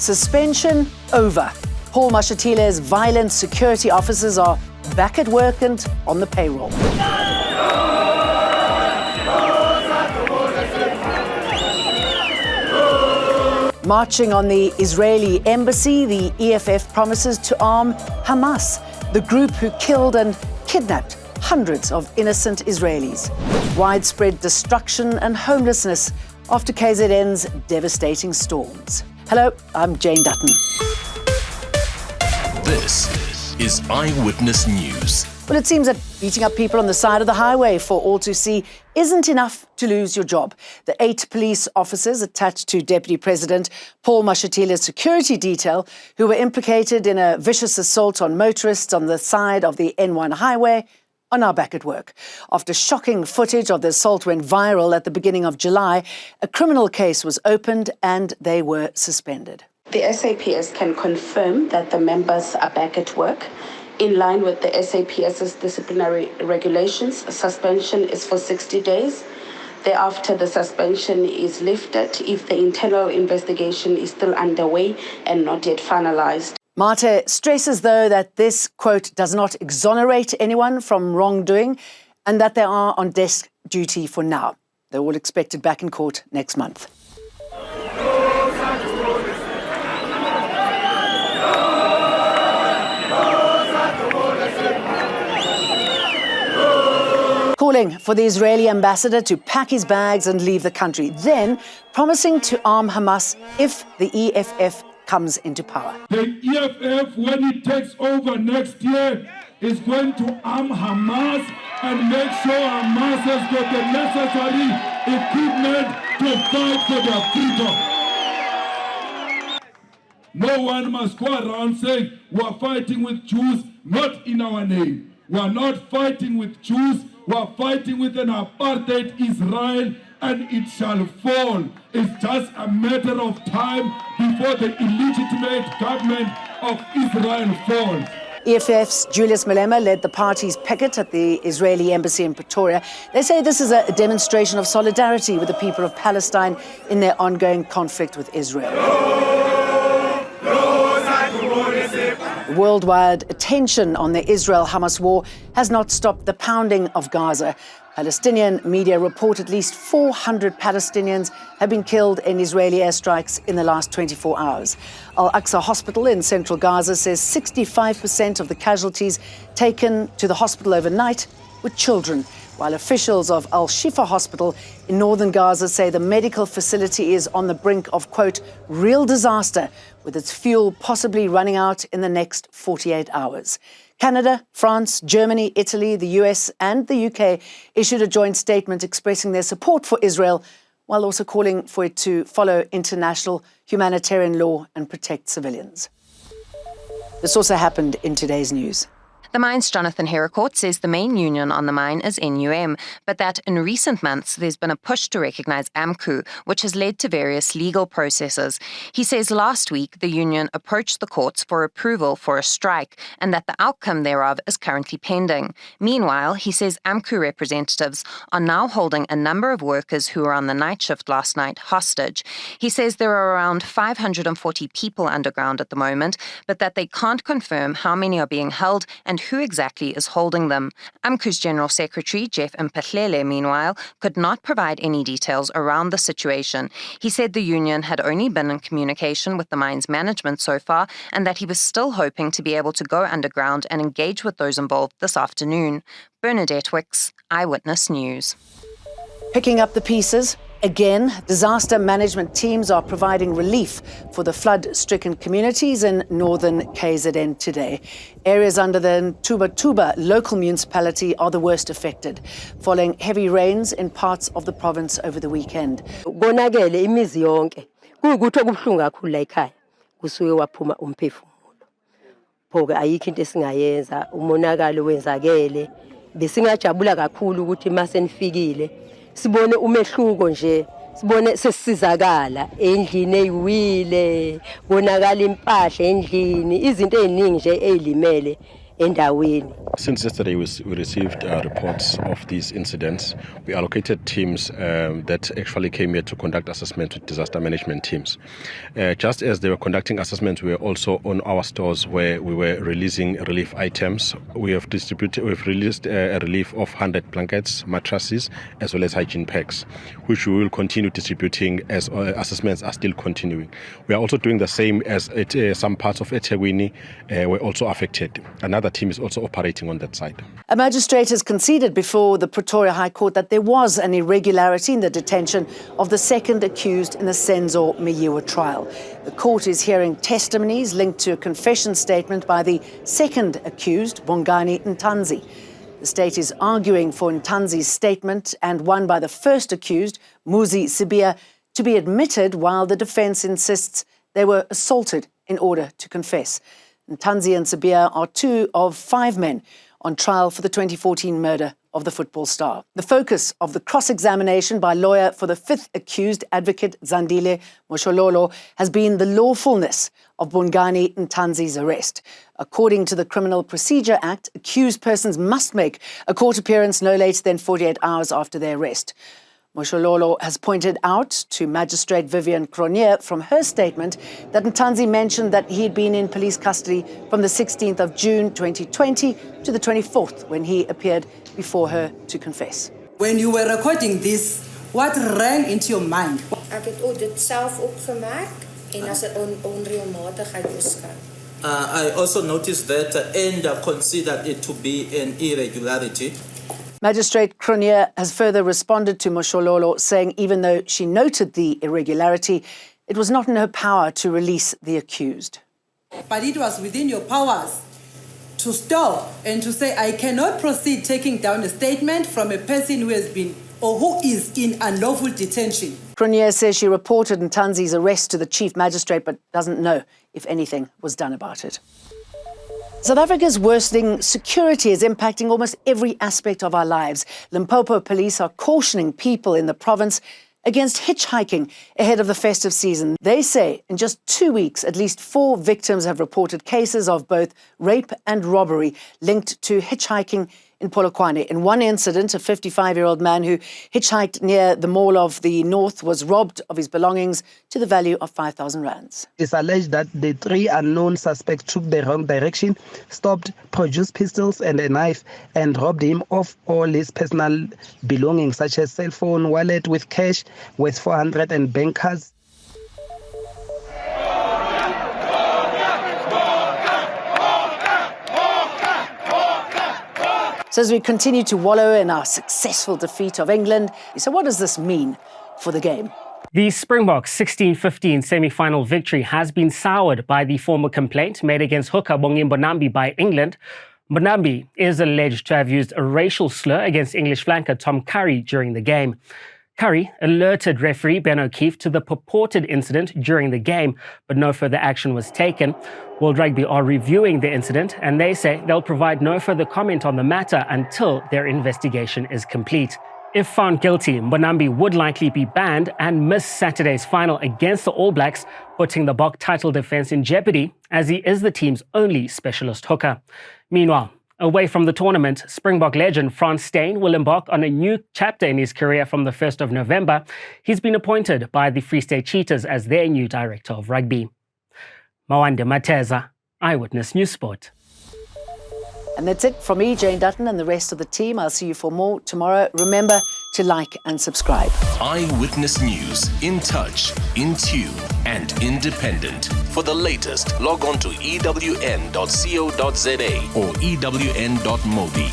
Suspension over. Paul Mashatile's violent security officers are back at work and on the payroll. Marching on the Israeli embassy, the EFF promises to arm Hamas, the group who killed and kidnapped hundreds of innocent Israelis. Widespread destruction and homelessness after KZN's devastating storms. Hello, I'm Jane Dutton. This is Eyewitness News. Well, it seems that beating up people on the side of the highway for all to see isn't enough to lose your job. The 8 police officers attached to Deputy President Paul Mashatile's security detail, who were implicated in a vicious assault on motorists on the side of the N1 highway, are now back at work. After shocking footage of the assault went viral at the beginning of July, a criminal case was opened and they were suspended. The SAPS can confirm that the members are back at work. In line with the SAPS's disciplinary regulations, suspension is for 60 days. Thereafter, the suspension is lifted if the internal investigation is still underway and not yet finalized. Mate stresses, though, that this, quote, does not exonerate anyone from wrongdoing and that they are on desk duty for now. They're all expected back in court next month. Calling for the Israeli ambassador to pack his bags and leave the country, then promising to arm Hamas if the EFF comes into power. The EFF, when it takes over next year, is going to arm Hamas and make sure Hamas has got the necessary equipment to fight for their freedom. No one must go around saying we are fighting with Jews, not in our name. We are not fighting with Jews. We are fighting with an apartheid Israel, and it shall fall. It's just a matter of time before the illegitimate government of Israel falls. EFF's Julius Malema led the party's picket at the Israeli embassy in Pretoria. They say this is a demonstration of solidarity with the people of Palestine in their ongoing conflict with Israel. Worldwide attention on the Israel-Hamas war has not stopped the pounding of Gaza. Palestinian media report at least 400 Palestinians have been killed in Israeli airstrikes in the last 24 hours. Al-Aqsa Hospital in central Gaza says 65% of the casualties taken to the hospital overnight were children, while officials of Al-Shifa Hospital in northern Gaza say the medical facility is on the brink of, quote, real disaster, with its fuel possibly running out in the next 48 hours. Canada, France, Germany, Italy, the US and the UK issued a joint statement expressing their support for Israel, while also calling for it to follow international humanitarian law and protect civilians. This also happened in today's news. The mine's Jonathan Heracourt says the main union on the mine is NUM, but that in recent months there's been a push to recognise AMCU, which has led to various legal processes. He says last week the union approached the courts for approval for a strike and that the outcome thereof is currently pending. Meanwhile, he says AMCU representatives are now holding a number of workers who were on the night shift last night hostage. He says there are around 540 people underground at the moment, but that they can't confirm how many are being held and who exactly is holding them. AMCU's General Secretary, Jeff Mpahlele, meanwhile, could not provide any details around the situation. He said the union had only been in communication with the mine's management so far and that he was still hoping to be able to go underground and engage with those involved this afternoon. Bernadette Wicks, Eyewitness News. Picking up the pieces, again, disaster management teams are providing relief for the flood-stricken communities in northern KZN today. Areas under the Tuba local municipality are the worst affected, following heavy rains in parts of the province over the weekend. Konakele imizi yonke. Kuyikuthi okubuhlungu kakhulu la ekhaya. Kusuke waphuma umphefumulo. Phoke ayikho into esingayenza, umonakalo wenzakele. Besingajabula kakhulu ukuthi mase nifikile sibone umehluko nje, sibone sesizakala endlini eyiwile, konakala impahla endlini, izinto eziningi nje ezilimele endaweni. Since yesterday we received reports of these incidents. We allocated teams that actually came here to conduct assessment with disaster management teams. Just as they were conducting assessments, we were also on our stores where we were releasing relief items. We've released a relief of 100 blankets, mattresses, as well as hygiene packs, which we will continue distributing as assessments are still continuing. We are also doing the same as some parts of eThekwini were also affected. Another team is also operating on that side. A magistrate has conceded before the Pretoria High Court that there was an irregularity in the detention of the second accused in the Senzo Meyiwa trial. The court is hearing testimonies linked to a confession statement by the second accused, Bongani Ntanzi. The state is arguing for Ntanzi's statement and one by the first accused, Muzi Sibia, to be admitted, while the defence insists they were assaulted in order to confess. Ntanzi and Sibia are two of 5 men on trial for the 2014 murder of the football star. The focus of the cross-examination by lawyer for the fifth accused, advocate Zandile Moshololo, has been the lawfulness of Bongani Ntanzi's arrest. According to the Criminal Procedure Act, accused persons must make a court appearance no later than 48 hours after their arrest. Moshololo has pointed out to Magistrate Vivian Cronier from her statement that Ntanzi mentioned that he had been in police custody from the 16th of June 2020 to the 24th, when he appeared before her to confess. When you were recording this, what rang into your mind? Ek het dit self opgemerk en as 'n onreëlmatigheid beskou. I also noticed that and considered it to be an irregularity. Magistrate Cronier has further responded to Moshololo, saying even though she noted the irregularity, it was not in her power to release the accused. But it was within your powers to stop and to say, I cannot proceed taking down a statement from a person who has been or who is in unlawful detention. Cronier says she reported Ntanzi's arrest to the chief magistrate but doesn't know if anything was done about it. South Africa's worsening security is impacting almost every aspect of our lives. Limpopo police are cautioning people in the province against hitchhiking ahead of the festive season. They say in just 2 weeks, at least 4 victims have reported cases of both rape and robbery linked to hitchhiking in Polokwane. In one incident, a 55-year-old man who hitchhiked near the Mall of the North was robbed of his belongings to the value of 5,000 rands. It's alleged that the 3 unknown suspects took the wrong direction, stopped, produced pistols and a knife, and robbed him of all his personal belongings, such as cell phone, wallet with cash, worth 400 and bank cards. So as we continue to wallow in our successful defeat of England, so what does this mean for the game? The Springboks' 16-15 semi-final victory has been soured by the former complaint made against hooker Bongi Mbonambi by England. Mbonambi is alleged to have used a racial slur against English flanker Tom Curry during the game. Curry alerted referee Ben O'Keefe to the purported incident during the game, but no further action was taken. World Rugby are reviewing the incident, and they say they'll provide no further comment on the matter until their investigation is complete. If found guilty, Mbonambi would likely be banned and miss Saturday's final against the All Blacks, putting the Bok title defence in jeopardy, as he is the team's only specialist hooker. Meanwhile, away from the tournament, Springbok legend Frans Steyn will embark on a new chapter in his career from the 1st of November. He's been appointed by the Free State Cheetahs as their new director of rugby. Mawande Mateza, Eyewitness News Sport. And that's it from me, Jane Dutton, and the rest of the team. I'll see you for more tomorrow. Remember to like and subscribe. Eyewitness News, in touch, in tune, and independent. For the latest, log on to ewn.co.za or ewn.mobi.